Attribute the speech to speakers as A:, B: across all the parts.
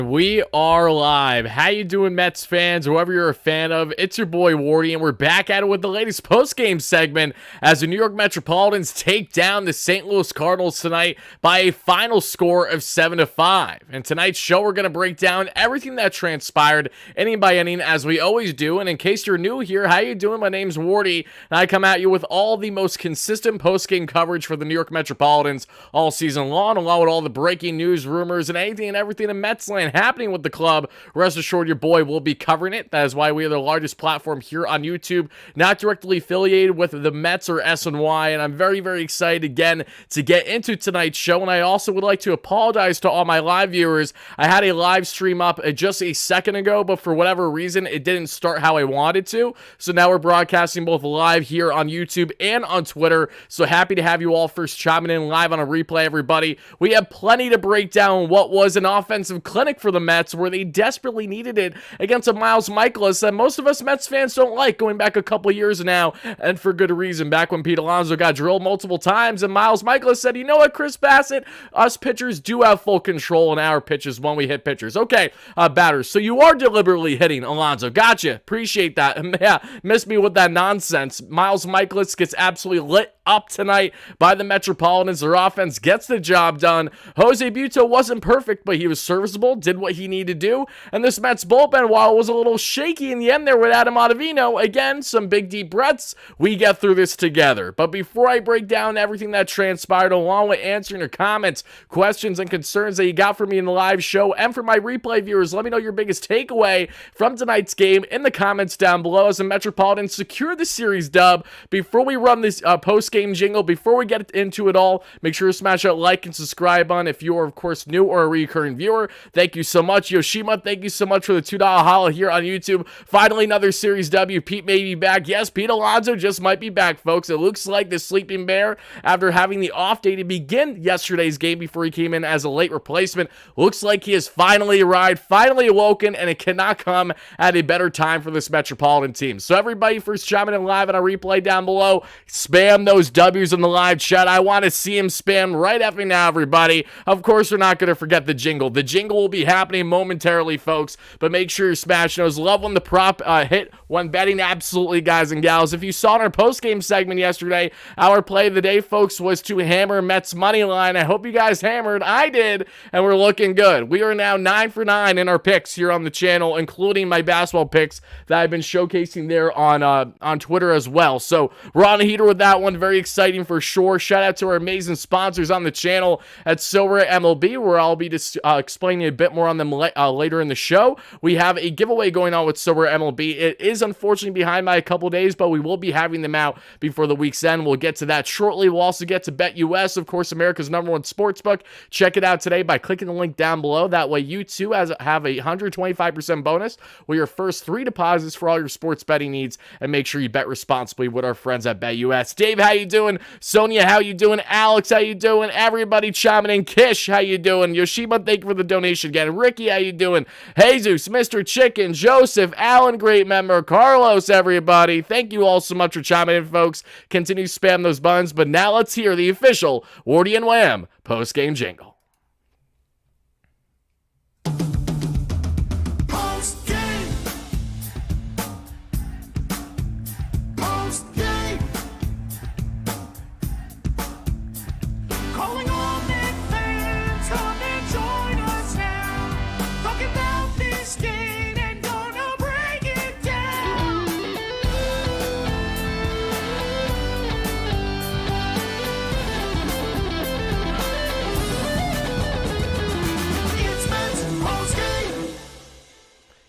A: We are live. How you doing, Mets fans, whoever you're a fan of? It's your boy Wardy, and we're back at it with the latest post-game segment as the New York Metropolitans take down the St. Louis Cardinals tonight by a final score of 7-5. In tonight's show, we're going to break down everything that transpired inning by inning, as we always do. And in case you're new here, how you doing? My name's Wardy, and I come at you with all the most consistent post-game coverage for the New York Metropolitans all season long, along with all the breaking news, rumors, and anything and everything in Mets land happening with the club. Rest assured, your boy will be covering it. That is why we are the largest platform here on YouTube, not directly affiliated with the Mets or SNY, and I'm very, very excited again to get into tonight's show. And I also would like to apologize to all my live viewers. I had a live stream up just a second ago, but for whatever reason, it didn't start how I wanted to. So now we're broadcasting both live here on YouTube and on Twitter. So happy to have you all first chiming in live on a replay, everybody. We have plenty to break down what was an offensive clinic for the Mets, where they desperately needed it against a Miles Michaelis that most of us Mets fans don't like, going back a couple years now, and for good reason. Back when Pete Alonso got drilled multiple times, and Miles Michaelis said, you know what, Chris Bassett, us pitchers do have full control in our pitches when we hit pitchers. Okay, batters, so you are deliberately hitting Alonso. Gotcha. Appreciate that. Yeah, missed me with that nonsense. Miles Michaelis gets absolutely lit up tonight by the Metropolitans. Their offense gets the job done. Jose Butto wasn't perfect, but he was serviceable, did what he needed to do. And this Mets bullpen, while it was a little shaky in the end there with Adam Ottavino, again, some big deep breaths. We get through this together. But before I break down everything that transpired, along with answering your comments, questions, and concerns that you got for me in the live show, and for my replay viewers, let me know your biggest takeaway from tonight's game in the comments down below as the Metropolitans secure the series dub. Before we run this post-game jingle, before we get into it all, make sure to smash that like and subscribe button if you are, of course, new or a recurring viewer. Thank you so much. Yoshima, thank you so much for the $2 holla here on YouTube. Finally, another series W. Pete may be back. Yes, Pete Alonso just might be back, folks. It looks like the sleeping bear, after having the off day to begin yesterday's game before he came in as a late replacement, looks like he has finally arrived, finally awoken, and it cannot come at a better time for this Metropolitan team. So everybody, first chiming in live on a replay down below, spam those W's in the live chat. I want to see him spam right after now, everybody. Of course, we're not going to forget the jingle. The jingle will be happening momentarily, folks, but make sure you're smashing those. Love when the prop hit when betting, absolutely, guys and gals. If you saw in our post-game segment yesterday, our play of the day, folks, was to hammer Mets money line. I hope you guys hammered. I did, and we're looking good. We are now 9 for 9 in our picks here on the channel, including my basketball picks that I've been showcasing there on Twitter as well. So we're on a heater with that one. Very exciting for sure. Shout out to our amazing sponsors on the channel at Silver MLB, where I'll be explaining a bit more on them later in the show. We have a giveaway going on with Silver MLB. It is unfortunately behind by a couple days, but we will be having them out before the week's end. We'll get to that shortly. We'll also get to BetUS, of course, America's #1 sportsbook. Check it out today by clicking the link down below. That way you too have a 125% bonus with your first 3 deposits for all your sports betting needs, and make sure you bet responsibly with our friends at BetUS. Dave, how you doing? Sonia, how you doing? Alex, how you doing? Everybody chiming in. Kish, how you doing? Yoshima, thank you for the donation again. Ricky, how you doing? Jesus, Mr. Chicken, Joseph, Alan, great member, Carlos, everybody. Thank you all so much for chiming in, folks. Continue to spam those buttons, but now let's hear the official WardyNYM post-game jingle.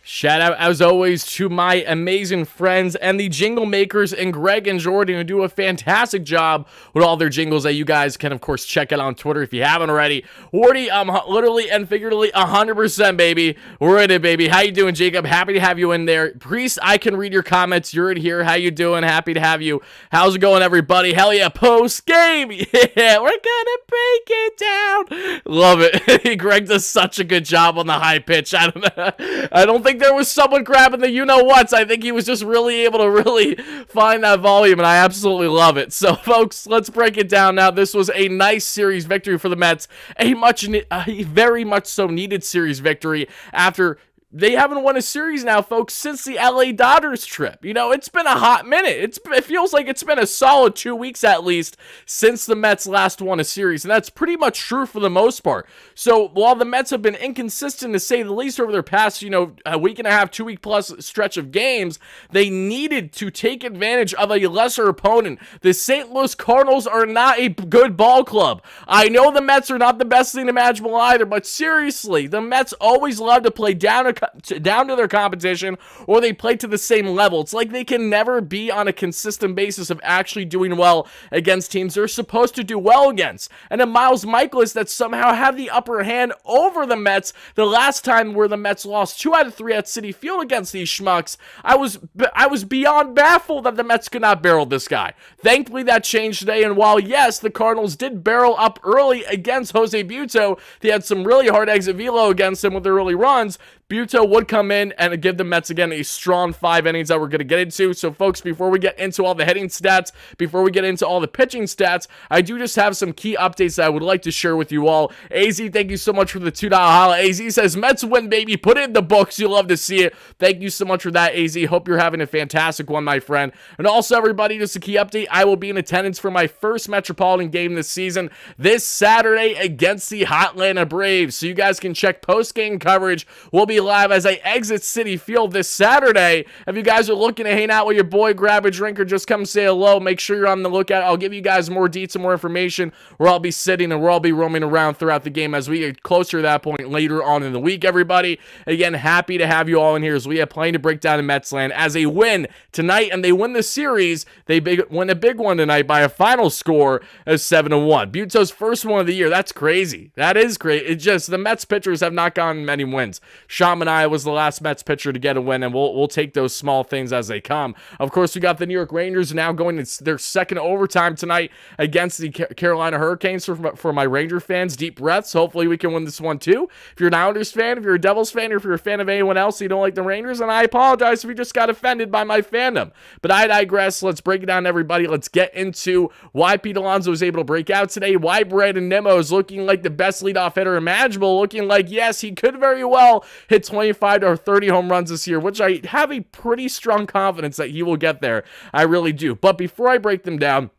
A: Shout out, as always, to my amazing friends and the jingle makers and Greg and Jordan, who do a fantastic job with all their jingles that you guys can, of course, check out on Twitter if you haven't already. Wardy, literally and figuratively 100%, baby. We're in it, baby. How you doing, Jacob? Happy to have you in there. Priest, I can read your comments. You're in here. How you doing? Happy to have you. How's it going, everybody? Hell yeah, post game. Yeah, we're gonna break it down. Love it. Greg does such a good job on the high pitch. I don't think there there was someone grabbing the you-know-whats. I think he was just really able to really find that volume, and I absolutely love it. So, folks, let's break it down now. This was a nice series victory for the Mets, a very much so needed series victory after they haven't won a series now, folks, since the LA Dodgers trip. You know, it's been a hot minute. It feels like it's been a solid 2 weeks at least since the Mets last won a series, and that's pretty much true for the most part. So while the Mets have been inconsistent to say the least over their past, a week and a half, 2 week plus stretch of games, they needed to take advantage of a lesser opponent. The St. Louis Cardinals are not a good ball club. I know the Mets are not the best thing imaginable either, but seriously, the Mets always love to play down to their competition, or they play to the same level. It's like they can never be on a consistent basis of actually doing well against teams they're supposed to do well against. And then Miles Michaelis that somehow had the upper hand over the Mets the last time where the Mets lost 2 out of 3 at Citi Field against these schmucks. I was beyond baffled that the Mets could not barrel this guy. Thankfully that changed today, and while yes, the Cardinals did barrel up early against Jose Butto, they had some really hard exit velo against him with their early runs. Butto would come in and give the Mets, again, a strong 5 innings that we're going to get into. So, folks, before we get into all the hitting stats, before we get into all the pitching stats, I do just have some key updates that I would like to share with you all. AZ, thank you so much for the $2 holla. AZ says, Mets win, baby. Put it in the books. You'll love to see it. Thank you so much for that, AZ. Hope you're having a fantastic one, my friend. And also, everybody, just a key update. I will be in attendance for my first Metropolitan game this season, this Saturday against the Atlanta Braves. So you guys can check post-game coverage. We'll be live as I exit Citi Field this Saturday. If you guys are looking to hang out with your boy, grab a drink, or just come say hello, make sure you're on the lookout. I'll give you guys more deets and more information where I'll be sitting and where I'll be roaming around throughout the game as we get closer to that point later on in the week, everybody. Again, happy to have you all in here as we have plenty to break down in Mets land. As they win tonight and they win the series, they win a big one tonight by a final score of 7-1. Butto's first one of the year. That's crazy. That is crazy. It's just the Mets pitchers have not gotten many wins. Sean Manaea was the last Mets pitcher to get a win, and we'll take those small things as they come. Of course, we got the New York Rangers now going to their second overtime tonight against the Carolina Hurricanes. For my Ranger fans, deep breaths. Hopefully we can win this one too. If you're an Islanders fan, if you're a Devils fan, or if you're a fan of anyone else and you don't like the Rangers, and I apologize if you just got offended by my fandom. But I digress. Let's break it down, everybody. Let's get into why Pete Alonso was able to break out today, why Brandon Nimmo is looking like the best leadoff hitter imaginable, looking like, yes, he could very well hit 25 or 30 home runs this year, which I have a pretty strong confidence that he will get there. I really do. But before I break them down,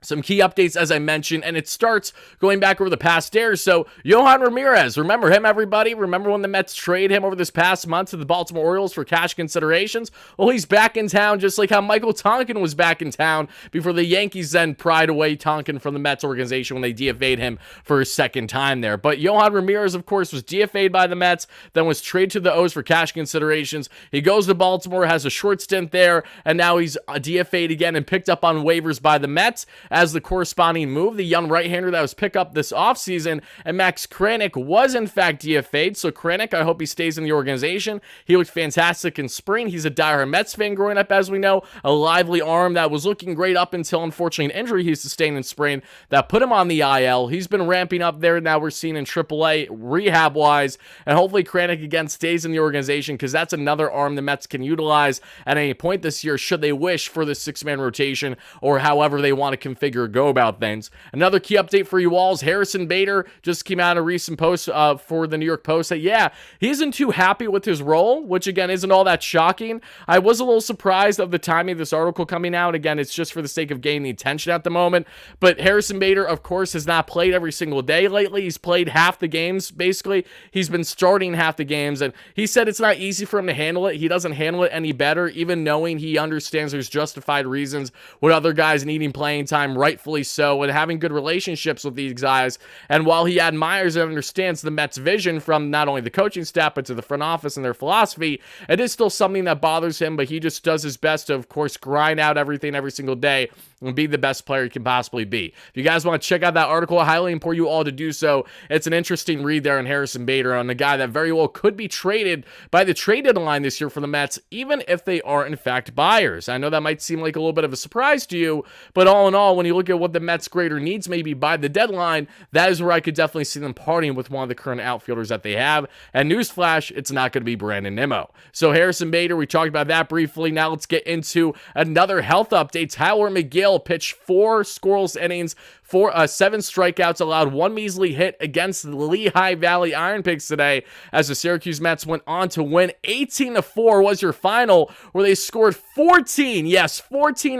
A: some key updates, as I mentioned, and it starts going back over the past day or so. Yohan Ramirez, remember him, everybody? Remember when the Mets traded him over this past month to the Baltimore Orioles for cash considerations? Well, he's back in town, just like how Michael Tonkin was back in town before the Yankees then pried away Tonkin from the Mets organization when they DFA'd him for his second time there. But Yohan Ramirez, of course, was DFA'd by the Mets, then was traded to the O's for cash considerations. He goes to Baltimore, has a short stint there, and now he's DFA'd again and picked up on waivers by the Mets as the corresponding move. The young right-hander that was picked up this offseason, and Max Kranick was in fact DFA'd. So Kranick, I hope he stays in the organization. He looked fantastic in spring. He's a diehard Mets fan growing up, as we know. A lively arm that was looking great up until, unfortunately, an injury he sustained in spring that put him on the IL. He's been ramping up there. Now we're seeing in AAA rehab-wise, and hopefully Kranick again stays in the organization, because that's another arm the Mets can utilize at any point this year should they wish for the six-man rotation, or however they want to configure or go about things. Another key update for you all is Harrison Bader just came out in a recent post for the New York Post that, yeah, he isn't too happy with his role, which again isn't all that shocking. I was a little surprised of the timing of this article coming out. Again, it's just for the sake of gaining the attention at the moment. But Harrison Bader, of course, has not played every single day lately. He's played half the games, basically. He's been starting half the games, and he said it's not easy for him to handle it. He doesn't handle it any better, even knowing he understands there's justified reasons with other guys needing playing time, rightfully so, and having good relationships with these guys. And while he admires and understands the Mets' vision from not only the coaching staff, but to the front office and their philosophy, it is still something that bothers him, but he just does his best to, of course, grind out everything every single day and be the best player he can possibly be. If you guys want to check out that article, I highly implore you all to do so. It's an interesting read there on Harrison Bader, on a guy that very well could be traded by the trade deadline this year for the Mets, even if they are in fact buyers. I know that might seem like a little bit of a surprise to you, but all in all, when you look at what the Mets' greater needs may be by the deadline, that is where I could definitely see them parting with one of the current outfielders that they have. And newsflash, it's not going to be Brandon Nimmo. So Harrison Bader, we talked about that briefly. Now let's get into another health update. Tyler McGill pitched 4 scoreless innings, 7 strikeouts, allowed 1 measly hit against the Lehigh Valley Iron Pigs today, as the Syracuse Mets went on to win 18-4 was your final, where they scored 14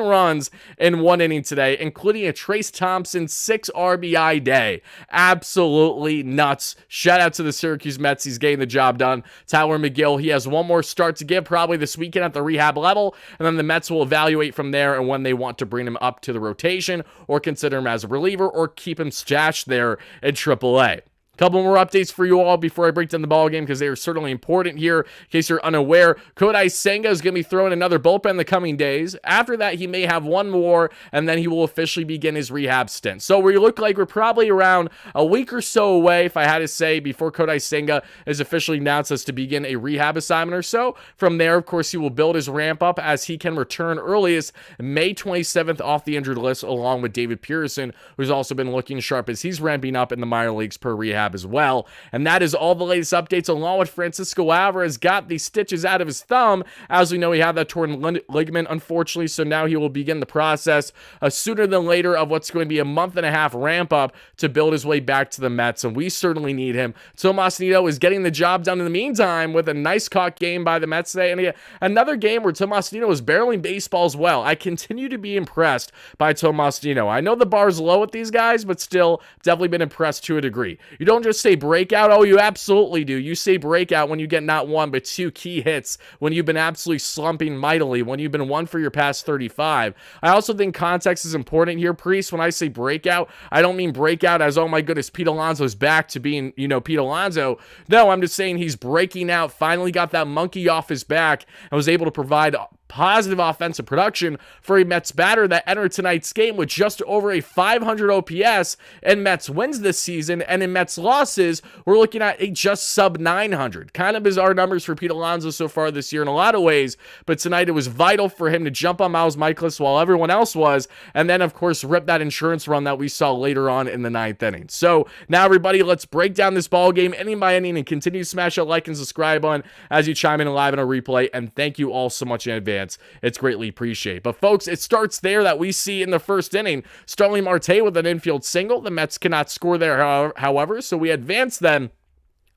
A: runs in 1 inning today, including a Trace Thompson 6 RBI day. Absolutely nuts. Shout out to the Syracuse Mets. He's getting the job done. Tyler McGill, he has one more start to give, probably this weekend at the rehab level, and then the Mets will evaluate from there and when they want to bring him up to the rotation or consider him as a reliever or keep him stashed there in AAA. Couple more updates for you all before I break down the ball game, because they are certainly important here. In case you're unaware, Kodai Senga is going to be throwing another bullpen in the coming days. After that, he may have one more, and then he will officially begin his rehab stint. So we look like we're probably around a week or so away, if I had to say, before Kodai Senga is officially announced as to begin a rehab assignment or so. From there, of course, he will build his ramp up as he can return earliest May 27th off the injured list, along with David Pearson, who's also been looking sharp as he's ramping up in the minor leagues per rehab as well. And that is all the latest updates, along with Francisco Alvarez got the stitches out of his thumb. As we know, he had that torn ligament, unfortunately, so now he will begin the process sooner than later of what's going to be a month-and-a-half ramp up to build his way back to the Mets, and we certainly need him. Tomas Nido is getting the job done in the meantime with a nice caught game by the Mets today, and again, another game where Tomas Nido is barreling baseball as well. I continue to be impressed by Tomas Nido. I know the bar's low with these guys, but still, definitely been impressed to a degree. You don't just say breakout. Oh, you absolutely do. You say breakout when you get not 1 but 2 key hits, when you've been absolutely slumping mightily, when you've been 1 for your past 35. I also think context is important here, Priest. When I say breakout, I don't mean breakout as, oh my goodness, Pete Alonso's back to being, Pete Alonso. No, I'm just saying he's breaking out, finally got that monkey off his back, and was able to provide positive offensive production for a Mets batter that entered tonight's game with just over a 500 OPS in Mets wins this season, and in Mets losses, we're looking at a just sub 900. Kind of bizarre numbers for Pete Alonso so far this year in a lot of ways, but tonight it was vital for him to jump on Miles Michaelis while everyone else was, and then of course rip that insurance run that we saw later on in the 9th inning. So now everybody, let's break down this ball game inning by inning and continue to smash that like and subscribe button as you chime in live on a replay, and thank you all so much in advance. It's greatly appreciated. But folks, it starts there that we see in the first inning. Starling Marte with an infield single. The Mets cannot score there, however, so we advance then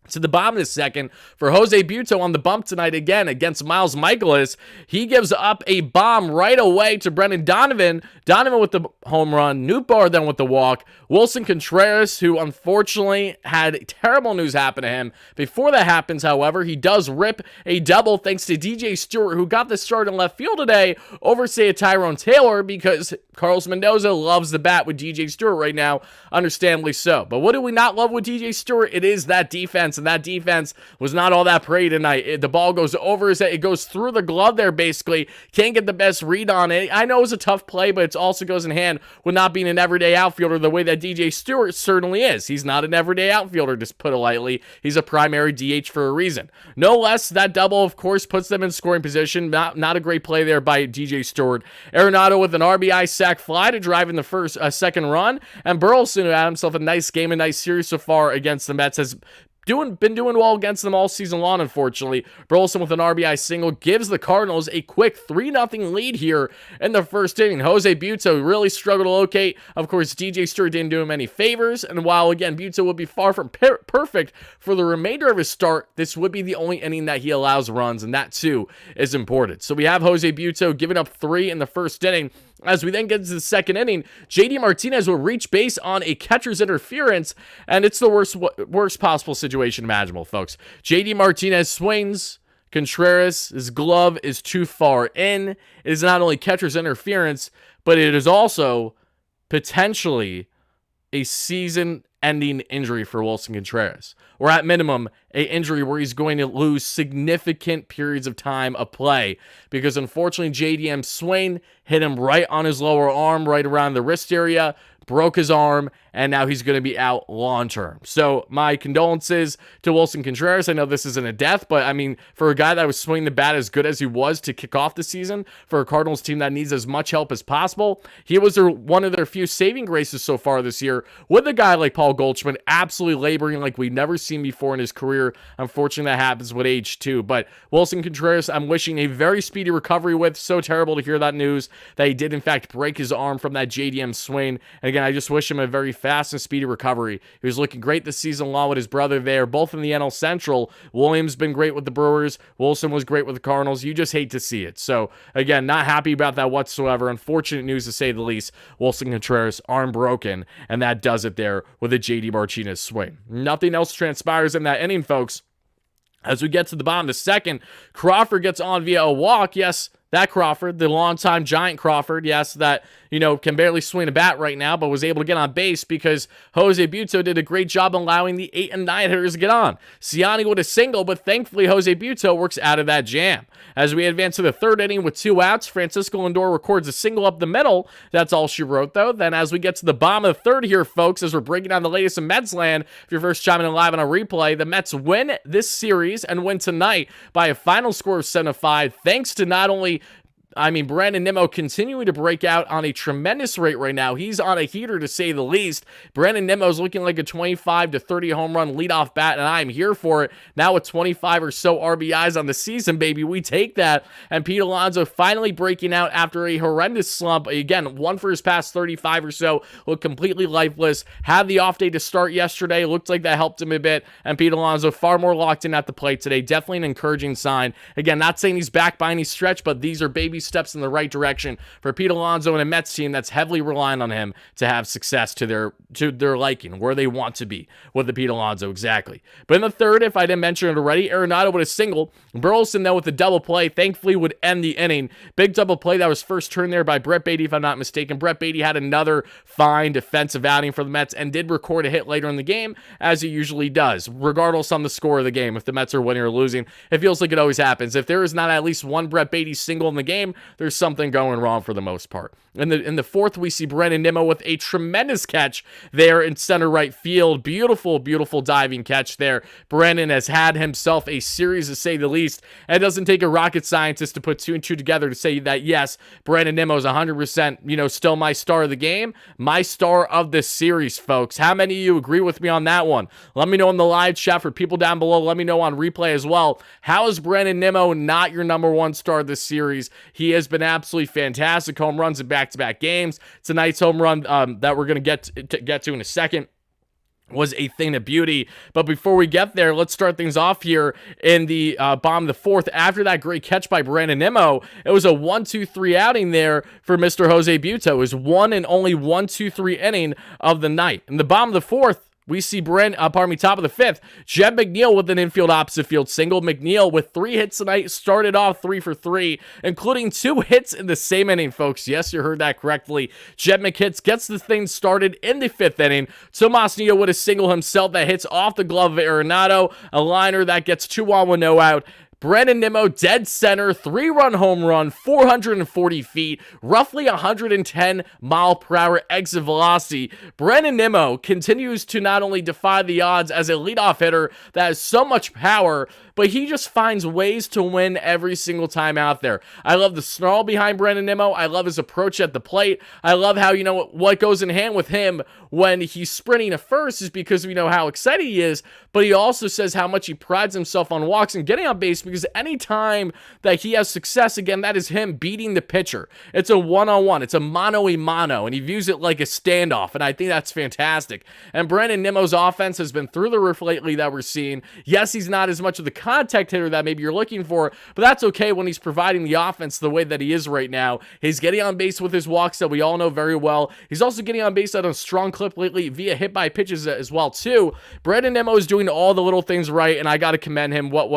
A: to the bottom of the second for Jose Butto on the bump tonight again against Miles Michaelis. He gives up a bomb right away to Brendan Donovan. Donovan with the home run. Nootbaar then with the walk. Wilson Contreras, who unfortunately had terrible news happen to him. Before that happens, however, he does rip a double thanks to DJ Stewart, who got the start in left field today over, say, a Tyrone Taylor, because Carlos Mendoza loves the bat with DJ Stewart right now, understandably so. But what do we not love with DJ Stewart? It is that defense, and that defense was not all that pretty tonight. The ball goes over his head. It goes through the glove there, basically. Can't get the best read on it. I know it was a tough play, but it also goes in hand with not being an everyday outfielder the way that DJ Stewart certainly is. He's not an everyday outfielder, just put it lightly. He's a primary DH for a reason. No less, that double, of course, puts them in scoring position. Not a great play there by DJ Stewart. Arenado with an RBI sac fly to drive in the second run. And Burleson, who had himself a nice game, a nice series so far against the Mets, has been doing well against them all season long, unfortunately. Burleson with an RBI single gives the Cardinals a quick 3-0 lead here in the first inning. Jose Butto really struggled to locate. Of course, DJ Stewart didn't do him any favors, and while, again, Butto would be far from perfect for the remainder of his start, this would be the only inning that he allows runs, and that, too, is important. So we have Jose Butto giving up 3 in the first inning. As we then get to the second inning, JD Martinez will reach base on a catcher's interference, and it's the worst possible situation imaginable, folks. JD Martinez swings. Contreras' glove is too far in. It is not only catcher's interference, but it is also potentially a season ending injury for Wilson Contreras, or at minimum, a injury where he's going to lose significant periods of time of play, because unfortunately JDM's swing hit him right on his lower arm, right around the wrist area, broke his arm, and now he's going to be out long term. So my condolences to Wilson Contreras. I know this isn't a death, but I mean, for a guy that was swinging the bat as good as he was to kick off the season, for a Cardinals team that needs as much help as possible, he was one of their few saving graces so far this year, with a guy like Paul Goldschmidt absolutely laboring like we've never seen before in his career. Unfortunately, that happens with age too. But Wilson Contreras, I'm wishing a very speedy recovery with. So terrible to hear that news, that he did in fact break his arm from that JDM swing. And again, I just wish him a very fast and speedy recovery. He was looking great this season along with his brother there, both in the NL Central. Williams been great with the Brewers. Wilson was great with the Cardinals. You just hate to see it. So again, not happy about that whatsoever. Unfortunate news to say the least. Wilson Contreras, arm broken, and that does it there with a JD Martinez swing. Nothing else transpires in that inning, folks. As we get to the bottom of the second, Crawford gets on via a walk. Yes, that Crawford, the longtime Giant Crawford, yes, that, can barely swing a bat right now, but was able to get on base because Jose Butto did a great job allowing the 8 and 9 hitters to get on. Ciani with a single, but thankfully Jose Butto works out of that jam. As we advance to the third inning with 2 outs, Francisco Lindor records a single up the middle. That's all she wrote, though. Then as we get to the bottom of the third here, folks, as we're breaking down the latest in Mets land, if you're first chiming in live on a replay, the Mets win this series and win tonight by a final score of 7-5, thanks to not only Brandon Nimmo continuing to break out on a tremendous rate right now. He's on a heater, to say the least. Brandon Nimmo's looking like a 25 to 30 home run leadoff bat, and I'm here for it. Now with 25 or so RBIs on the season, baby, we take that. And Pete Alonso finally breaking out after a horrendous slump. Again, one for his past 35 or so, looked completely lifeless. Had the off day to start yesterday. Looked like that helped him a bit. And Pete Alonso far more locked in at the plate today. Definitely an encouraging sign. Again, not saying he's back by any stretch, but these are baby steps in the right direction for Pete Alonso and a Mets team that's heavily relying on him to have success to their liking, where they want to be with the Pete Alonso, exactly. But in the third, if I didn't mention it already, Arenado with a single. Burleson, though, with a double play, thankfully would end the inning. Big double play that was first turned there by Brett Beatty, if I'm not mistaken. Brett Beatty had another fine defensive outing for the Mets and did record a hit later in the game, as he usually does, regardless on the score of the game. If the Mets are winning or losing, it feels like it always happens. If there is not at least one Brett Beatty single in the game, there's something going wrong for the most part. In the fourth, we see Brandon Nimmo with a tremendous catch there in center right field. Beautiful, beautiful diving catch there. Brandon has had himself a series, to say the least. And it doesn't take a rocket scientist to put 2 and 2 together to say that, yes, Brandon Nimmo is 100%, still my star of the game, my star of this series, folks. How many of you agree with me on that one? Let me know in the live chat. For people down below, let me know on replay as well. How is Brandon Nimmo not your number 1 star of this series? He has been absolutely fantastic. Home runs in back-to-back games. Tonight's home run that we're going to get to in a second was a thing of beauty. But before we get there, let's start things off here in the bottom of the fourth. After that great catch by Brandon Nimmo, it was a 1-2-3 outing there for Mr. Jose Butto. It was one and only 1-2-3 inning of the night. In the bottom of the fourth, we see top of the fifth, Jeb McNeil with an infield opposite field single. McNeil with 3 hits tonight, started off 3 for 3, including 2 hits in the same inning, folks. Yes, you heard that correctly. Jeb McHits gets the thing started in the 5th inning. Tomas Nido with a single himself that hits off the glove of Arenado, a liner that gets 2 on with no out. Brandon Nimmo, dead center, 3-run home run, 440 feet, roughly 110 mile per hour exit velocity. Brandon Nimmo continues to not only defy the odds as a leadoff hitter that has so much power, but he just finds ways to win every single time out there. I love the snarl behind Brandon Nimmo. I love his approach at the plate. I love how, what goes in hand with him when he's sprinting to first is because we know how excited he is, but he also says how much he prides himself on walks and getting on base, because anytime that he has success, again, that is him beating the pitcher. It's a one-on-one. It's a mano-a-mano, and he views it like a standoff, and I think that's fantastic. And Brandon Nimmo's offense has been through the roof lately that we're seeing. Yes, he's not as much of the contact hitter that maybe you're looking for, but that's okay when he's providing the offense the way that he is right now. He's getting on base with his walks that we all know very well. He's also getting on base at a strong clip lately via hit by pitches as well, too. Brandon Nimmo is doing all the little things right, and I got to commend him what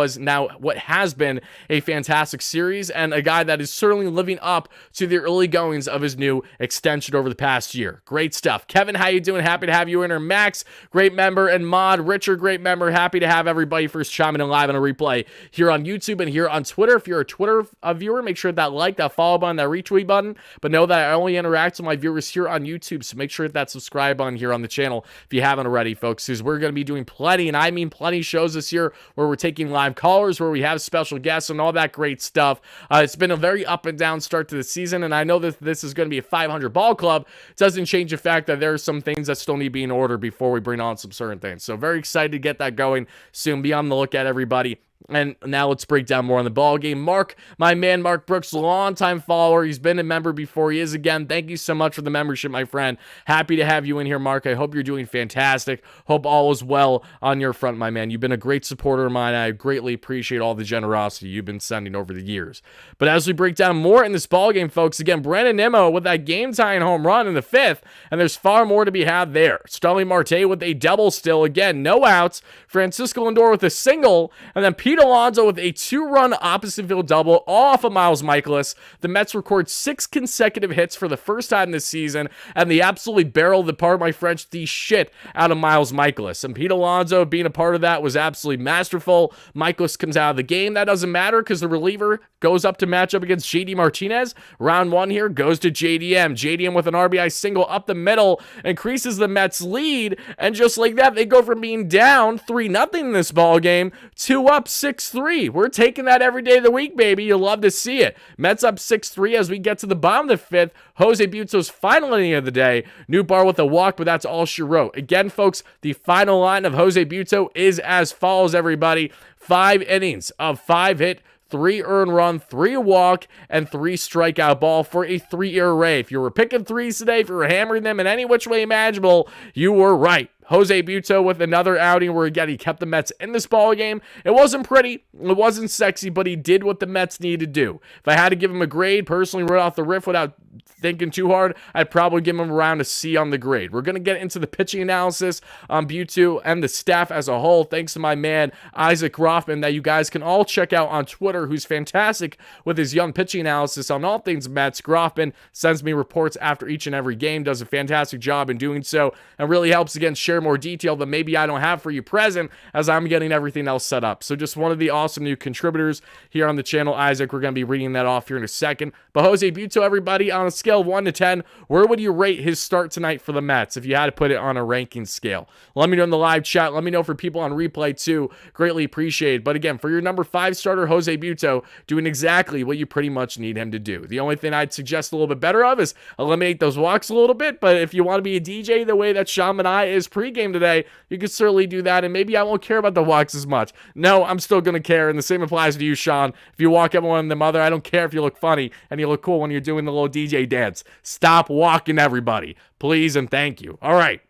A: has been a fantastic series and a guy that is certainly living up to the early goings of his new extension over the past year. Great stuff. Kevin, how you doing? Happy to have you in. Or Max, great member, and Mod, Richard, great member. Happy to have everybody first chiming in live on a replay here on YouTube and here on Twitter. If you're a Twitter viewer, make sure that like, that follow button, that retweet button. But know that I only interact with my viewers here on YouTube, so make sure that subscribe button here on the channel if you haven't already, folks, because we're going to be doing plenty, and I mean plenty, shows this year where we're taking live callers, where we have special guests and all that great stuff. It's been a very up and down start to the season, and I know that this is going to be a 500 ball club. It doesn't change the fact that there are some things that still need to be in order before we bring on some certain things. So very excited to get that going soon. Be on the lookout, everybody. And now let's break down more on the ball game. Mark, my man, Mark Brooks, longtime follower. He's been a member before. He is again. Thank you so much for the membership, my friend. Happy to have you in here, Mark. I hope you're doing fantastic. Hope all is well on your front, my man. You've been a great supporter of mine. I greatly appreciate all the generosity you've been sending over the years. But as we break down more in this ball game, folks, again, Brandon Nimmo with that game-tying home run in the 5th, and there's far more to be had there. Starling Marte with a double still. Again, no outs. Francisco Lindor with a single, and then Pete Alonso with a 2-run opposite field double off of Miles Michaelis. The Mets record 6 consecutive hits for the first time this season, and they absolutely barreled, the part of my French, the shit out of Miles Michaelis. And Pete Alonso being a part of that was absolutely masterful. Michaelis comes out of the game. That doesn't matter because the reliever goes up to match up against JD Martinez. Round 1 here goes to JDM. JDM with an RBI single up the middle increases the Mets lead, and just like that, they go from being down 3-0 in this ball game to up 6-3. We're taking that every day of the week, baby. You'll love to see it. Mets up 6-3 as we get to the bottom of the 5th. Jose Butto's final inning of the day. New bar with a walk, but that's all she wrote. Again, folks, the final line of Jose Butto is as follows, everybody. 5 innings of 5-hit, 3 earned run, 3 walk, and 3 strikeout ball for a 3 ERA. If you were picking threes today, if you were hammering them in any which way imaginable, you were right. Jose Butto with another outing where, again, he kept the Mets in this ball game. It wasn't pretty, it wasn't sexy, but he did what the Mets needed to do. If I had to give him a grade, personally, right off the riff without thinking too hard, I'd probably give him around a C on the grade. We're going to get into the pitching analysis on Butto and the staff as a whole, thanks to my man, Isaac Rothman, that you guys can all check out on Twitter, who's fantastic with his young pitching analysis on all things Mets. Groffman sends me reports after each and every game, does a fantastic job in doing so, and really helps, again, share more detail that maybe I don't have for you present as I'm getting everything else set up. So just one of the awesome new contributors here on the channel, Isaac. We're going to be reading that off here in a second. But Jose Butto, everybody, on a scale of 1 to 10, where would you rate his start tonight for the Mets if you had to put it on a ranking scale? Let me know in the live chat. Let me know for people on replay too. Greatly appreciated. But again, for your number 5 starter, Jose Butto, doing exactly what you pretty much need him to do. The only thing I'd suggest a little bit better of is eliminate those walks a little bit. But if you want to be a DJ the way that Sean and I is pregame today, you could certainly do that, and maybe I won't care about the walks as much. No, I'm still going to care, and the same applies to you, Sean. If you walk up on the mother, I don't care if you look funny and you look cool when you're doing the little DJ dance. Stop walking, everybody. Please and thank you. All right.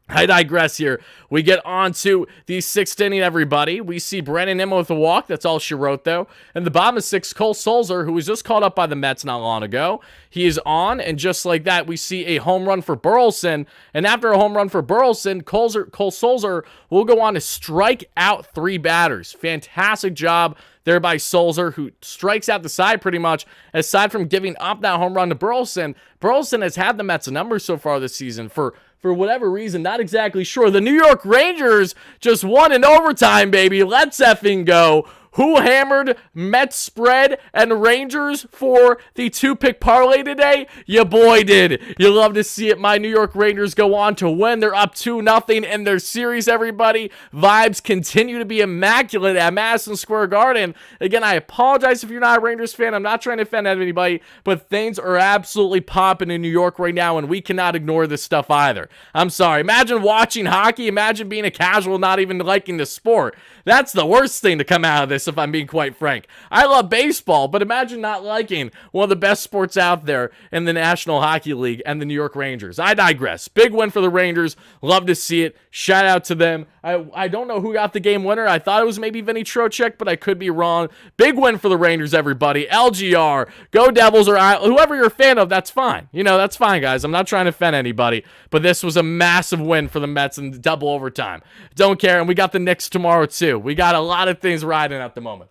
A: I digress here. We get on to the 6th inning, everybody. We see Brandon Nimmo with a walk. That's all she wrote, though. And the bottom of 6, Cole Sulzer, who was just called up by the Mets not long ago. He is on, and just like that, we see a home run for Burleson. And after a home run for Burleson, Cole Sulzer will go on to strike out 3 batters. Fantastic job there by Sulzer, who strikes out the side pretty much. Aside from giving up that home run to Burleson, Burleson has had the Mets a number so far this season for whatever reason, not exactly sure. The New York Rangers just won in overtime, baby. Let's effing go. Who hammered Mets spread and Rangers for the 2-pick parlay today? Your boy did. You love to see it. My New York Rangers go on to win. They're up 2-0 in their series, everybody. Vibes continue to be immaculate at Madison Square Garden. Again, I apologize if you're not a Rangers fan. I'm not trying to offend anybody, but things are absolutely popping in New York right now, and we cannot ignore this stuff either. I'm sorry. Imagine watching hockey. Imagine being a casual, not even liking the sport. That's the worst thing to come out of this, if I'm being quite frank. I love baseball, but imagine not liking one of the best sports out there in the National Hockey League and the New York Rangers. I digress. Big win for the Rangers. Love to see it. Shout out to them. I don't know who got the game winner. I thought it was maybe Vinny Trocheck, but I could be wrong. Big win for the Rangers, everybody. LGR, go Devils, or whoever you're a fan of, that's fine. You know, that's fine, guys. I'm not trying to offend anybody, but this was a massive win for the Mets in double overtime. Don't care, and we got the Knicks tomorrow, too. We got a lot of things riding at the moment.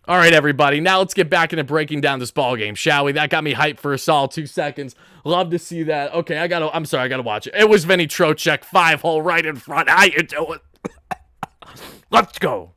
A: All right, everybody. Now let's get back into breaking down this ball game, shall we? That got me hyped for a solid 2 seconds. Love to see that. Okay, I'm sorry, I gotta watch it. It was Vinny Trocheck, 5-hole right in front. How you doing? Let's go.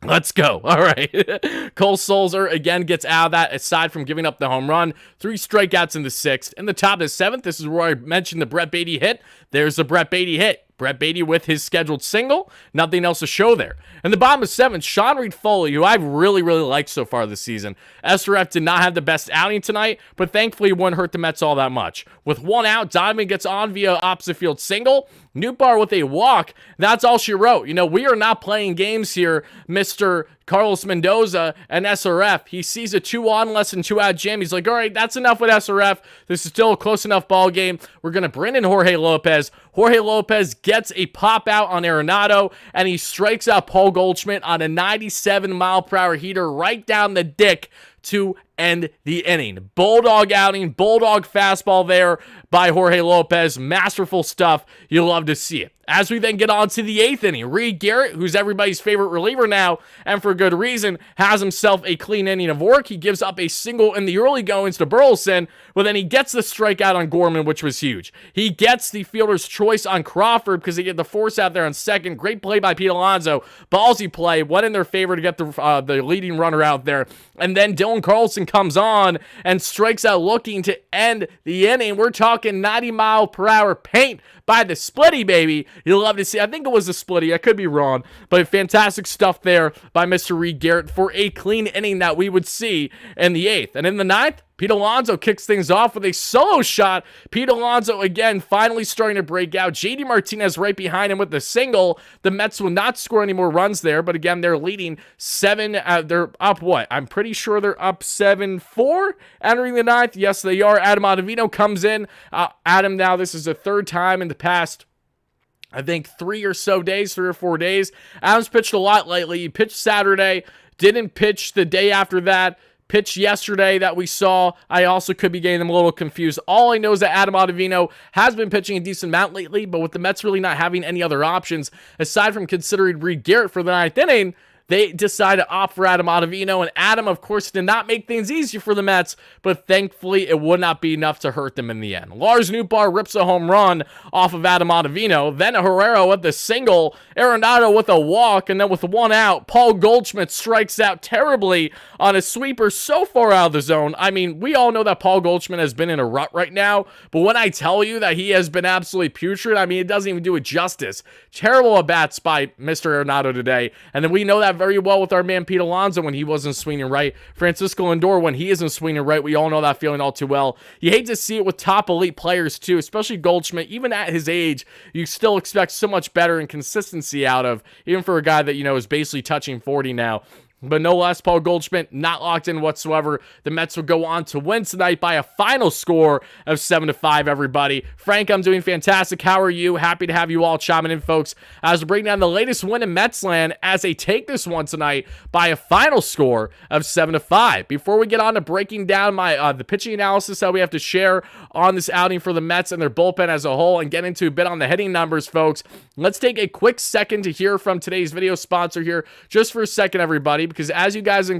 A: Let's go. All right. Cole Sulzer again gets out of that, aside from giving up the home run. 3 strikeouts in the 6th. In the top of the 7th, this is where I mentioned the Brett Baty hit. There's the Brett Baty hit. Brett Baty with his scheduled single. Nothing else to show there. In the bottom of 7th, Sean Reed Foley, who I've really liked so far this season. SRF did not have the best outing tonight, but thankfully it wouldn't hurt the Mets all that much. With 1 out, Donovan gets on via opposite field single. Nootbaar with a walk. That's all she wrote. You know, we are not playing games here, Mr. Carlos Mendoza and SRF. He sees a 2-on less than 2-out jam. He's like, all right, that's enough with SRF. This is still a close enough ball game. We're going to bring in Jorge Lopez. Jorge Lopez gets a pop out on Arenado, and he strikes out Paul Goldschmidt on a 97-mile-per-hour heater right down the dick to end the inning. Bulldog outing, bulldog fastball there by Jorge Lopez. Masterful stuff. You'll love to see it. As we then get on to the 8th inning, Reed Garrett, who's everybody's favorite reliever now, and for good reason, has himself a clean inning of work. He gives up a single in the early goings to Burleson, but then he gets the strikeout on Gorman, which was huge. He gets the fielder's choice on Crawford because they get the force out there on second. Great play by Pete Alonso. Ballsy play, went in their favor to get the leading runner out there. And then Dylan Carlson comes on and strikes out looking to end the inning. We're talking 90-mile-per-hour paint by the Splitty, baby. You'll love to see. I think it was a Splitty. I could be wrong. But fantastic stuff there by Mr. Reed Garrett for a clean inning that we would see in the 8th. And in the 9th, Pete Alonso kicks things off with a solo shot. Pete Alonso, again, finally starting to break out. JD Martinez right behind him with the single. The Mets will not score any more runs there, but again, they're leading 7. They're up what? I'm pretty sure they're up 7-4 entering the 9th. Yes, they are. Adam Ottavino comes in. Adam, now this is the 3rd time in the past, I think 3 or 4 days. Adam's pitched a lot lately. He pitched Saturday, didn't pitch the day after that. Pitched yesterday that we saw. I also could be getting them a little confused. All I know is that Adam Ottavino has been pitching a decent amount lately, but with the Mets really not having any other options, aside from considering Reed Garrett for the 9th inning, they decided to opt for Adam Ottavino, and Adam, of course, did not make things easier for the Mets, but thankfully it would not be enough to hurt them in the end. Lars Nootbaar rips a home run off of Adam Ottavino, then Herrera with the single, Arenado with a walk, and then with 1 out, Paul Goldschmidt strikes out terribly on a sweeper so far out of the zone. I mean, we all know that Paul Goldschmidt has been in a rut right now, but when I tell you that he has been absolutely putrid, I mean, it doesn't even do it justice. Terrible at-bats by Mr. Arenado today, and then we know that very well with our man Pete Alonso when he wasn't swinging right. Francisco Lindor when he isn't swinging right. We all know that feeling all too well. You hate to see it with top elite players too, especially Goldschmidt. Even at his age, you still expect so much better and consistency out of, even for a guy that, you know, is basically touching 40 now. But no less, Paul Goldschmidt not locked in whatsoever. The Mets will go on to win tonight by a final score of 7-5, everybody. Frank, I'm doing fantastic. How are you? Happy to have you all chiming in, folks, as we bring down the latest win in Mets land as they take this one tonight by a final score of 7-5. Before we get on to breaking down my the pitching analysis that we have to share on this outing for the Mets and their bullpen as a whole and get into a bit on the hitting numbers, folks, let's take a quick second to hear from today's video sponsor here just for a second, everybody, because as you guys and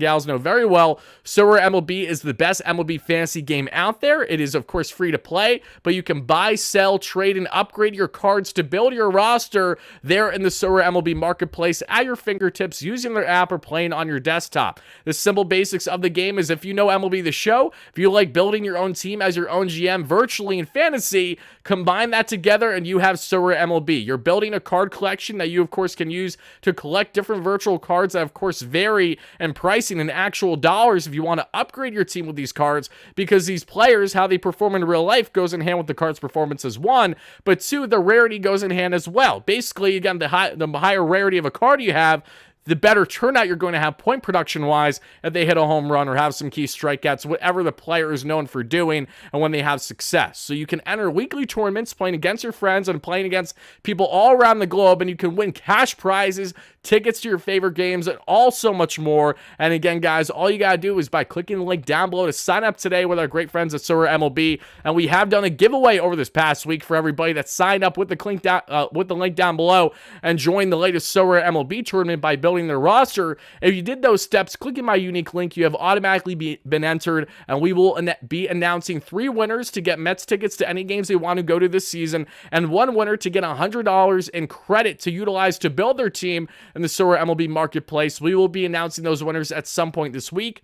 A: gals know very well, Sorare MLB is the best MLB fantasy game out there. It is, of course, free to play, but you can buy, sell, trade, and upgrade your cards to build your roster there in the Sorare MLB marketplace at your fingertips using their app or playing on your desktop. The simple basics of the game is if you know MLB The Show, if you like building your own team as your own GM virtually in fantasy, combine that together and you have Sorare MLB. You're building a card collection that you, of course, can use to collect different virtual cards that, of course, vary in pricing in actual dollars if you want to upgrade your team with these cards, because these players, how they perform in real life goes in hand with the card's performance as one, but two, the rarity goes in hand as well. Basically, again, the higher rarity of a card you have, the better turnout you're going to have point production wise if they hit a home run or have some key strikeouts, whatever the player is known for doing and when they have success. So you can enter weekly tournaments playing against your friends and playing against people all around the globe, and you can win cash prizes, tickets to your favorite games, and all so much more. And again, guys, all you got to do is by clicking the link down below to sign up today with our great friends at Sorare MLB. And we have done a giveaway over this past week for everybody that signed up with the link down below and joined the latest Sorare MLB tournament by building building their roster. If you did those steps, click in my unique link. You have automatically been entered, and we will be announcing 3 winners to get Mets tickets to any games they want to go to this season, and 1 winner to get $100 in credit to utilize to build their team in the Sorare MLB Marketplace. We will be announcing those winners at some point this week.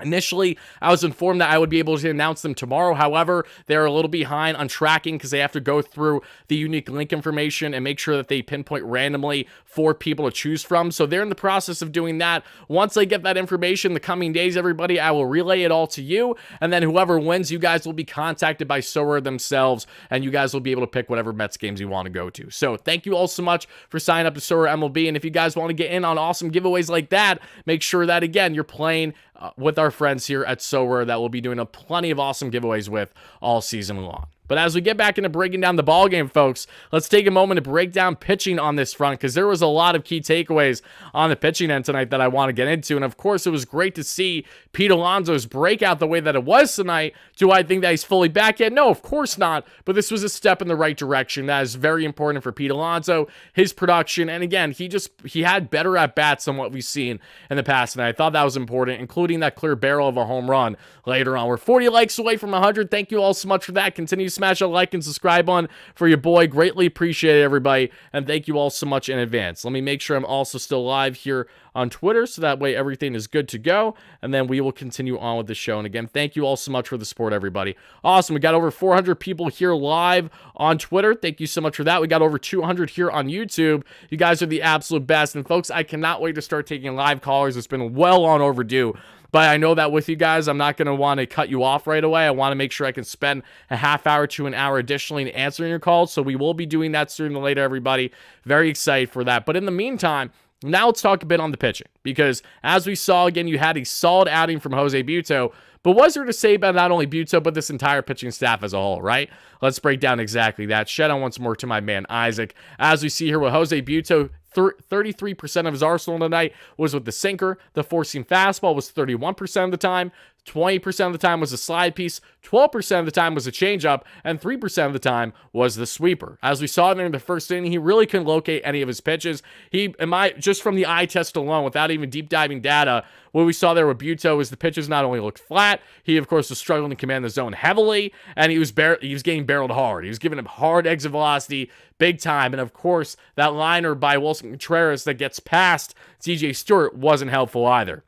A: Initially, I was informed that I would be able to announce them tomorrow. However, they're a little behind on tracking because they have to go through the unique link information and make sure that they pinpoint randomly 4 people to choose from. So they're in the process of doing that. Once I get that information in the coming days, everybody, I will relay it all to you. And then whoever wins, you guys will be contacted by Sorare themselves, and you guys will be able to pick whatever Mets games you want to go to. So thank you all so much for signing up to Sorare MLB. And if you guys want to get in on awesome giveaways like that, make sure that, again, you're playing with our friends here at Sorare that we'll be doing plenty of awesome giveaways with all season long. But as we get back into breaking down the ball game, folks, let's take a moment to break down pitching on this front, because there was a lot of key takeaways on the pitching end tonight that I want to get into. And of course, it was great to see Pete Alonso's breakout the way that it was tonight. Do I think that he's fully back yet? No, of course not. But this was a step in the right direction. That is very important for Pete Alonso, his production. And again, he had better at-bats than what we've seen in the past. And I thought that was important, including that clear barrel of a home run later on. We're 40 likes away from 100. Thank you all so much for that. Continue to smash a like and subscribe on for your boy. Greatly appreciate it, everybody, and thank you all so much in advance. Let me make sure I'm also still live here on Twitter, so that way everything is good to go, and then we will continue on with the show. And again, thank you all so much for the support, everybody. Awesome. We got over 400 people here live on Twitter. Thank you so much for that. We got over 200 here on YouTube. You guys are the absolute best, and folks, I cannot wait to start taking live callers. It's been well on overdue. But I know that with you guys, I'm not going to want to cut you off right away. I want to make sure I can spend a half hour to an hour additionally in answering your calls. So we will be doing that sooner than later, everybody. Very excited for that. But in the meantime, now let's talk a bit on the pitching. Because as we saw, again, you had a solid outing from Jose Butto. But what's there to say about not only Butto, but this entire pitching staff as a whole, right? Let's break down exactly that. Shout out once more to my man, Isaac. As we see here with Jose Butto, 33% of his arsenal tonight was with the sinker. The four-seam fastball was 31% of the time. 20% of the time was a slide piece, 12% of the time was a changeup, and 3% of the time was the sweeper. As we saw during the first inning, he really couldn't locate any of his pitches. Just from the eye test alone, without even deep diving data, what we saw there with Butto is the pitches not only looked flat, he of course was struggling to command the zone heavily, and he was getting barreled hard. He was giving him hard exit velocity, big time, and of course that liner by Wilson Contreras that gets past TJ Stewart wasn't helpful either.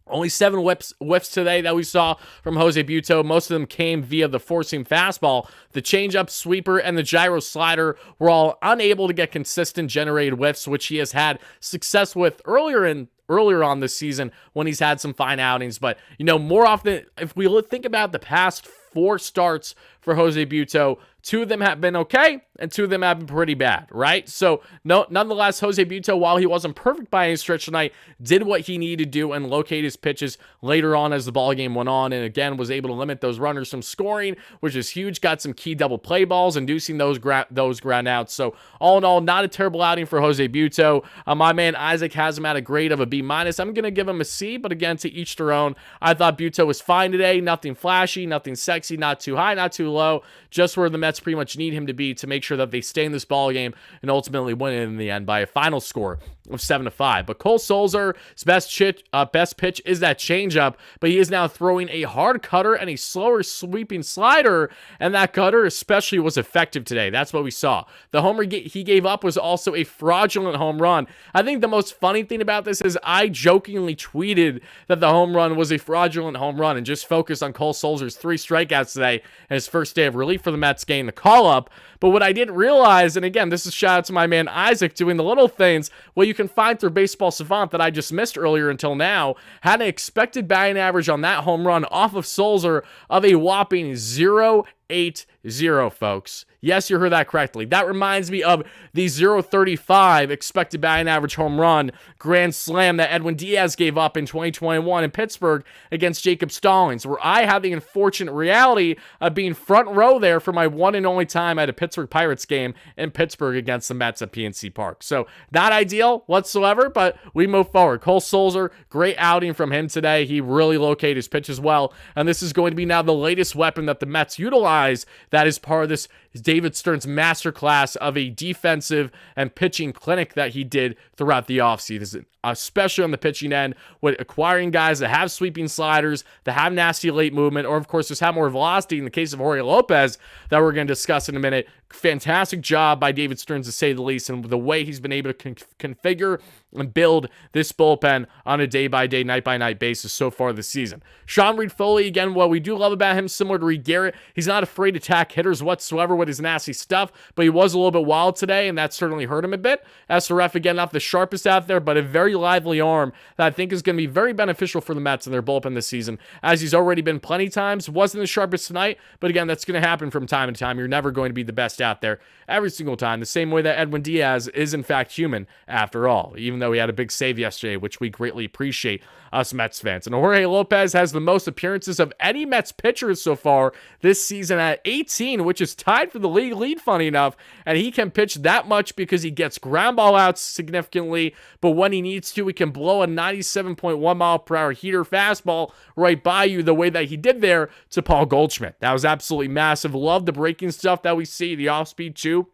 A: Only 7 whiffs today that we saw from Jose Butto. Most of them came via the four-seam fastball. The changeup, sweeper, and the gyro slider were all unable to get consistent generated whiffs, which he has had success with earlier on this season when he's had some fine outings. But, more often, if we think about the past 4 starts for Jose Butto, 2 of them have been okay, and 2 of them have been pretty bad, right? So, nonetheless, Jose Butto, while he wasn't perfect by any stretch tonight, did what he needed to do and locate his pitches later on as the ball game went on, and again, was able to limit those runners from scoring, which is huge. Got some key double play balls, inducing those ground outs. So, all in all, not a terrible outing for Jose Butto. My man Isaac has him at a grade of a B-. I'm going to give him a C, but again, to each their own. I thought Butto was fine today. Nothing flashy, nothing sexy, not too high, not too low. Just where the Mets pretty much need him to be to make sure that they stay in this ball game and ultimately win it in the end by a final score of 7-5. But Cole Sulzer's best pitch is that changeup, but he is now throwing a hard cutter and a slower sweeping slider, and that cutter especially was effective today. That's what we saw. The homer he gave up was also a fraudulent home run. I think the most funny thing about this is I jokingly tweeted that the home run was a fraudulent home run and just focused on Cole Sulzer's 3 strikeouts today and his first day of relief for the Mets getting the call up. But what I didn't realize, and again, this is shout out to my man Isaac doing the little things, what you can find through Baseball Savant that I just missed earlier until now, had an expected batting average on that home run off of Sulzer of a whopping 0.80, folks. Yes, you heard that correctly. That reminds me of the 0.35 expected batting average home run grand slam that Edwin Diaz gave up in 2021 in Pittsburgh against Jacob Stallings, where I had the unfortunate reality of being front row there for my one and only time at a Pittsburgh Pirates game in Pittsburgh against the Mets at PNC Park. So not ideal whatsoever, but we move forward. Cole Sulzer, great outing from him today. He really located his pitch as well, and this is going to be now the latest weapon that the Mets utilize that is part of this David Stearns masterclass of a defensive and pitching clinic that he did throughout the offseason, especially on the pitching end, with acquiring guys that have sweeping sliders, that have nasty late movement, or of course just have more velocity in the case of Jorge Lopez that we're going to discuss in a minute. Fantastic job by David Stearns, to say the least, and the way he's been able to configure and build this bullpen on a day-by-day, night-by-night basis so far this season. Sean Reed-Foley, again, what we do love about him, similar to Reed Garrett, he's not afraid to attack hitters whatsoever with his nasty stuff, but he was a little bit wild today, and that certainly hurt him a bit. As for Ref, again, not the sharpest out there, but a very lively arm that I think is going to be very beneficial for the Mets in their bullpen this season, as he's already been plenty times. Wasn't the sharpest tonight, but again, that's going to happen from time to time. You're never going to be the best out there every single time, the same way that Edwin Diaz is in fact human after all, even though he had a big save yesterday, which we greatly appreciate, us Mets fans. And Jorge Lopez has the most appearances of any Mets pitchers so far this season at 18, which is tied for the league lead, funny enough, and he can pitch that much because he gets ground ball outs significantly, but when he needs to, he can blow a 97.1 mile per hour heater fastball right by you, the way that he did there to Paul Goldschmidt. That was absolutely massive. Love the breaking stuff that we see, the off speed too.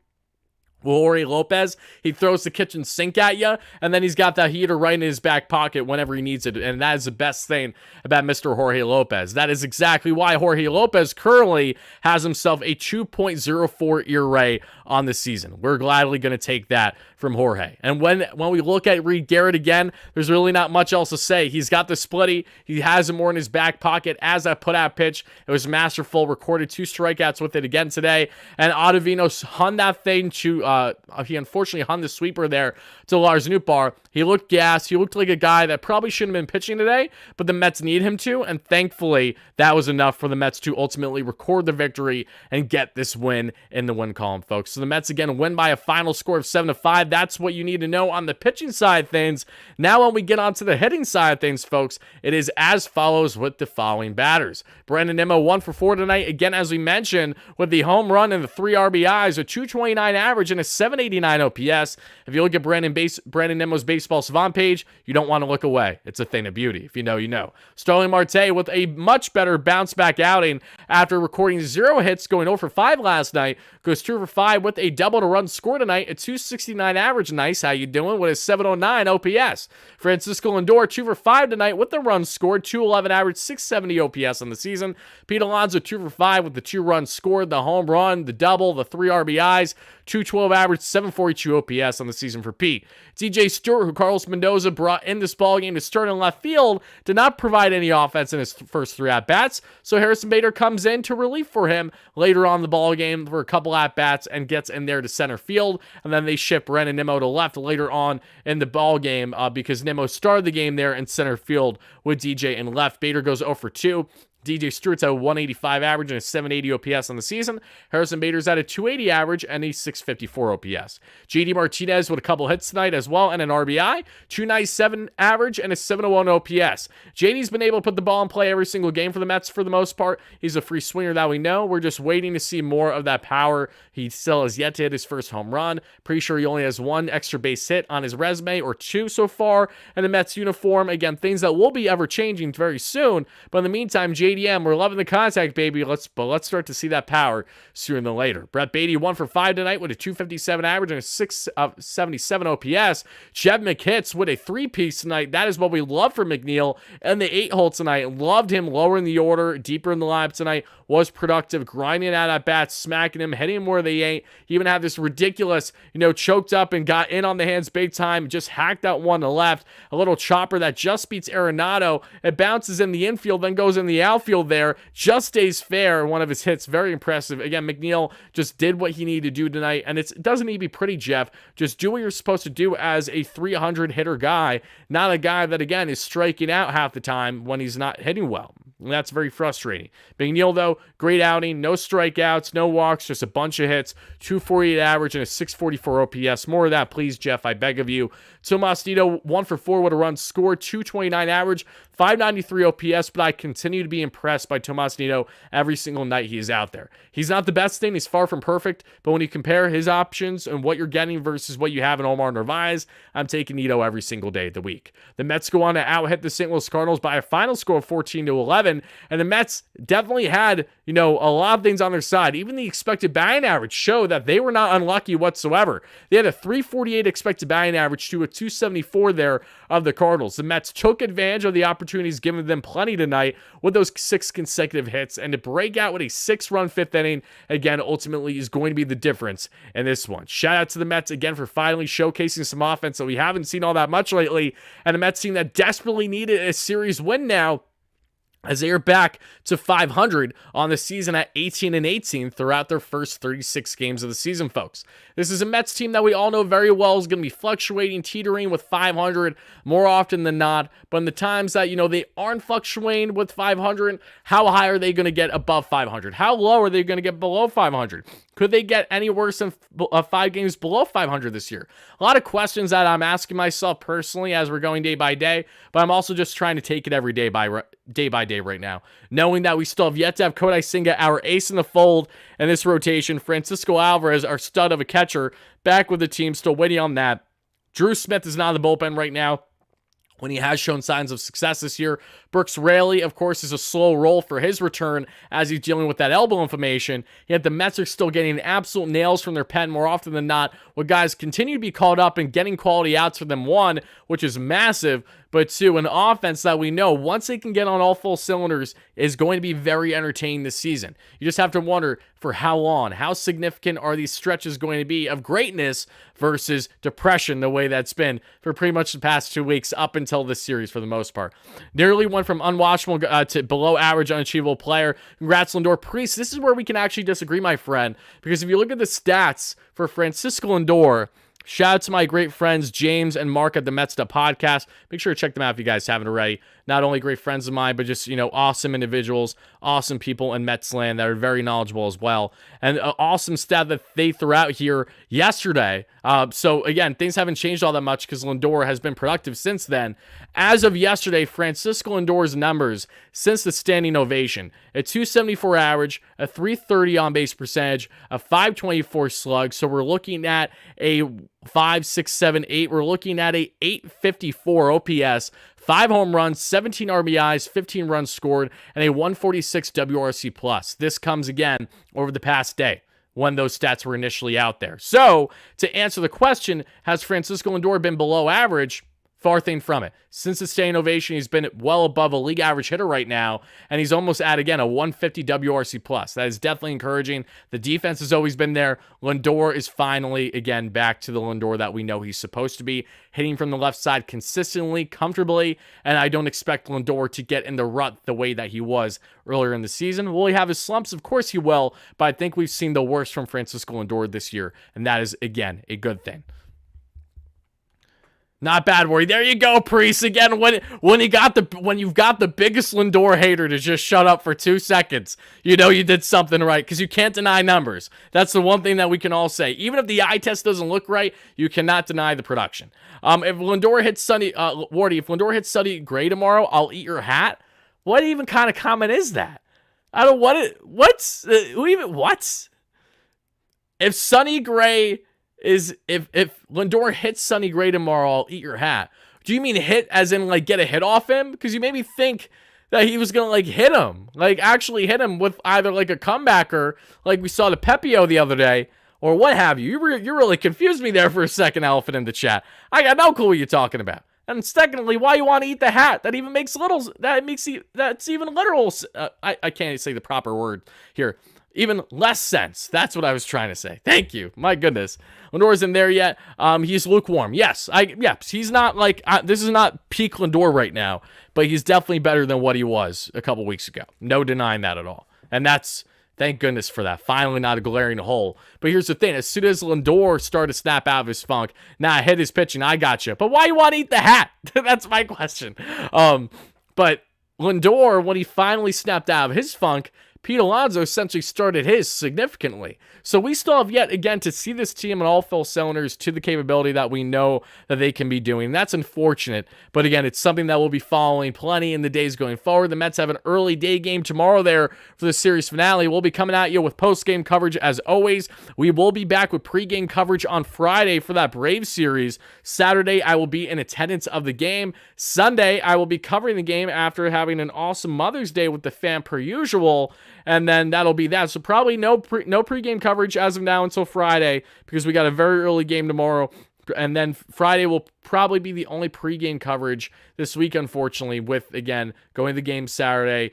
A: Jorge Lopez, he throws the kitchen sink at you, and then he's got that heater right in his back pocket whenever he needs it, and that is the best thing about Mr. Jorge Lopez. That is exactly why Jorge Lopez currently has himself a 2.04 ERA on the season. We're gladly going to take that from Jorge. And when we look at Reed Garrett again, there's really not much else to say. He's got the splitty. He has it more in his back pocket as that put-out pitch. It was masterful. Recorded 2 strikeouts with it again today. And Ottavino hung that thing to... he unfortunately hung the sweeper there to Lars Nootbaar. He looked gassed. He looked like a guy that probably shouldn't have been pitching today, but the Mets need him to, and thankfully that was enough for the Mets to ultimately record the victory and get this win in the win column, folks. So the Mets again win by a final score of 7-5. That's what you need to know on the pitching side of things. Now when we get onto the hitting side of things, folks, it is as follows with the following batters. Brandon Nimmo 1 for 4 tonight, again as we mentioned, with the home run and the 3 RBIs, a 229 average and a 789 OPS. If you look at Brandon Nimmo's Baseball Savant page, you don't want to look away. It's a thing of beauty. If you know, you know. Starling Marte with a much better bounce back outing after recording 0 hits, going 0 for 5 last night, goes 2 for 5 with a double to run score tonight, a 269 average. Nice. How you doing? With a 709 OPS. Francisco Lindor 2 for 5 tonight with the run scored, 211 average, 670 OPS on the season. Pete Alonso 2 for 5 with the 2 runs scored, the home run, the double, the 3 RBIs, 212 average, 742 OPS on the season for Pete. DJ Stewart, who Carlos Mendoza brought in this ballgame to start in left field, did not provide any offense in his first 3 at-bats, so Harrison Bader comes in to relief for him later on in the ballgame for a couple at-bats and gets in there to center field, and then they ship Brandon Nimmo to left later on in the ballgame because Nimmo started the game there in center field with DJ in left. Bader goes 0 for 2. DJ Stewart's at a 185 average and a 780 OPS on the season. Harrison Bader's at a 280 average and a 654 OPS. JD Martinez with a couple hits tonight as well and an RBI, 297 average and a 701 OPS. JD's been able to put the ball in play every single game for the Mets for the most part. He's a free swinger that we know. We're just waiting to see more of that power. He still has yet to hit his first home run. Pretty sure he only has 1 extra base hit on his resume, or 2 so far in the Mets uniform. Again, things that will be ever changing very soon, but in the meantime, JDM, we're loving the contact, baby. Let's start to see that power sooner than later. Brett Beatty 1 for 5 tonight with a 257 average and a 677 OPS. Jeff McHitz with a 3-piece tonight. That is what we love for McNeil. And the 8-hole tonight. Loved him lower in the order, deeper in the lineup tonight. Was productive, grinding out at bats, smacking him, hitting him where they ain't. He even had this ridiculous, choked up and got in on the hands big time. Just hacked out one to left. A little chopper that just beats Arenado. It bounces in the infield, then goes in the outfield there. Just stays fair. One of his hits, very impressive. Again, McNeil just did what he needed to do tonight. And it doesn't need to be pretty, Jeff. Just do what you're supposed to do as a 300 hitter guy. Not a guy that, again, is striking out half the time when he's not hitting well. And that's very frustrating. McNeil, though, great outing. No strikeouts, no walks, just a bunch of hits. 248 average and a 644 OPS. More of that, please, Jeff. I beg of you. Tomas Nido, 1 for 4 with a run scored. 229 average, 593 OPS. But I continue to be impressed by Tomas Nido every single night he is out there. He's not the best thing. He's far from perfect. But when you compare his options and what you're getting versus what you have in Omar Narvaez, I'm taking Nido every single day of the week. The Mets go on to out-hit the St. Louis Cardinals by a final score of 14-11. 7, and the Mets definitely had, a lot of things on their side. Even the expected batting average showed that they were not unlucky whatsoever. They had a 348 expected batting average to a 274 there of the Cardinals. The Mets took advantage of the opportunities given them plenty tonight with those 6 consecutive hits, and to break out with a 6-run 5th inning, again, ultimately is going to be the difference in this one. Shout out to the Mets again for finally showcasing some offense that we haven't seen all that much lately, and the Mets team that desperately needed a series win now, as they are back to 500 on the season at 18-18 throughout their first 36 games of the season, folks. This is a Mets team that we all know very well is going to be fluctuating, teetering with 500 more often than not. But in the times that, they aren't fluctuating with 500, how high are they going to get above 500? How low are they going to get below 500? Could they get any worse than 5 games below 500 this year? A lot of questions that I'm asking myself personally as we're going day by day, but I'm also just trying to take it every day by day right now, knowing that we still have yet to have Kodai Senga, our ace in the fold in this rotation. Francisco Alvarez, our stud of a catcher, back with the team, still waiting on that. Drew Smith is not in the bullpen right now, when he has shown signs of success this year. Brooks Raley, of course, is a slow roll for his return as he's dealing with that elbow inflammation. Yet the Mets are still getting absolute nails from their pen more often than not, with guys continue to be called up and getting quality outs for them, 1, which is massive, but 2, an offense that we know, once they can get on all full cylinders, is going to be very entertaining this season. You just have to wonder for how long, how significant are these stretches going to be of greatness versus depression, the way that's been for pretty much the past 2 weeks up until this series for the most part. Nearly went from unwatchable to below average, unachievable player. Congrats, Lindor. Priest, this is where we can actually disagree, my friend, because if you look at the stats for Francisco Lindor, shout out to my great friends James and Mark at the Mets Podcast. Make sure to check them out if you guys haven't already. Not only great friends of mine, but just, awesome individuals, awesome people in Mets land that are very knowledgeable as well. And an awesome stat that they threw out here yesterday. So again, things haven't changed all that much because Lindor has been productive since then. As of yesterday, Francisco Lindor's numbers since the standing ovation: a 274 average, a 330 on base percentage, a 524 slug. So we're looking at a 5, 6, 7, 8. We're looking at a 854 OPS, 5 home runs, 17 RBIs, 15 runs scored, and a 146 WRC plus. This comes again over the past day when those stats were initially out there. So to answer the question, has Francisco Lindor been below average? Far thing from it. Since the standing ovation, he's been well above a league average hitter right now, and he's almost at, again, a 150 WRC plus. That is definitely encouraging. The defense has always been there. Lindor is finally, again, back to the Lindor that we know he's supposed to be, hitting from the left side consistently, comfortably, and I don't expect Lindor to get in the rut the way that he was earlier in the season. Will he have his slumps? Of course he will, but I think we've seen the worst from Francisco Lindor this year, and that is, again, a good thing. Not bad, Wardy. There you go, Priest. Again, when you've got the biggest Lindor hater to just shut up for 2 seconds, you know you did something right, because you can't deny numbers. That's the one thing that we can all say. Even if the eye test doesn't look right, you cannot deny the production. If Lindor hits Sonny, Wardy, if Lindor hits Sonny Gray tomorrow, I'll eat your hat. What even kind of comment is that? I don't what if Sonny Gray is if Lindor hits Sonny Gray tomorrow, I'll eat your hat. Do you mean hit as in like get a hit off him? Because you made me think that he was gonna like hit him, like actually hit him with either like a comebacker, like we saw to Pepio the other day, or what have you. You really confused me there for a second, Elephant in the chat. I got no clue what you're talking about. And secondly, why you want to eat the hat? That even makes that's even literal. I can't say the proper word here. Even less sense. That's what I was trying to say. Thank you. My goodness. Lindor isn't there yet. He's lukewarm. Yes. He's not like, this is not peak Lindor right now, but he's definitely better than what he was a couple weeks ago. No denying that at all. And that's, thank goodness for that. Finally not a glaring hole. But here's the thing. As soon as Lindor started to snap out of his funk, I hit his pitching. I got you. But why you want to eat the hat? That's my question. But Lindor, when he finally snapped out of his funk, Pete Alonso essentially started his significantly. So we still have yet again to see this team in all full cylinders to the capability that we know that they can be doing. That's unfortunate, but again, it's something that we'll be following plenty in the days going forward. The Mets have an early day game tomorrow there for the series finale. We'll be coming at you with post-game coverage as always. We will be back with pre-game coverage on Friday for that Braves series. Saturday, I will be in attendance of the game. Sunday, I will be covering the game after having an awesome Mother's Day with the fam per usual, and then that'll be that. So probably no pregame coverage as of now until Friday, because we got a very early game tomorrow, and then Friday will probably be the only pregame coverage this week, unfortunately, with, again, going to the game Saturday,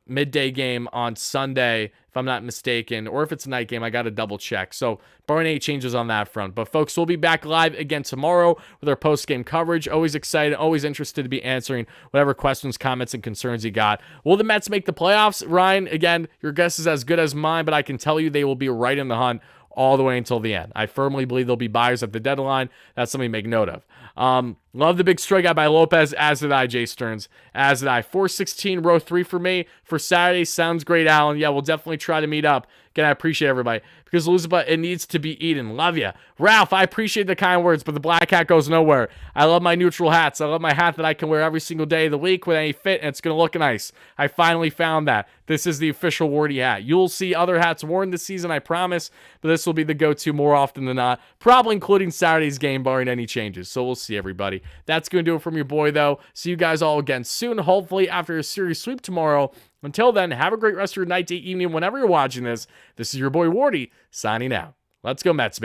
A: midday game on Sunday, if I'm not mistaken, or if it's a night game, I got to double check. So barring any changes on that front. But folks, we'll be back live again tomorrow with our post-game coverage. Always excited, always interested to be answering whatever questions, comments, and concerns you got. Will the Mets make the playoffs? Ryan, again, your guess is as good as mine, but I can tell you they will be right in the hunt all the way until the end. I firmly believe there'll be buyers at the deadline. That's something to make note of. Love the big strikeout by Lopez, as did I, Jay Stearns, as did I. 416, row 3 for me for Saturday. Sounds great, Alan. Yeah, we'll definitely try to meet up. Again, I appreciate everybody. Because Elizabeth, it needs to be eaten. Love ya. Ralph, I appreciate the kind words, but the black hat goes nowhere. I love my neutral hats. I love my hat that I can wear every single day of the week with any fit, and it's going to look nice. I finally found that. This is the official Wardy hat. You'll see other hats worn this season, I promise, but this will be the go-to more often than not, probably including Saturday's game, barring any changes. So we'll see, everybody. That's going to do it from your boy, though. See you guys all again soon, hopefully after a series sweep tomorrow. Until then, have a great rest of your night, day, evening, whenever you're watching this. This is your boy, Wardy, signing out. Let's go, Mets, baby.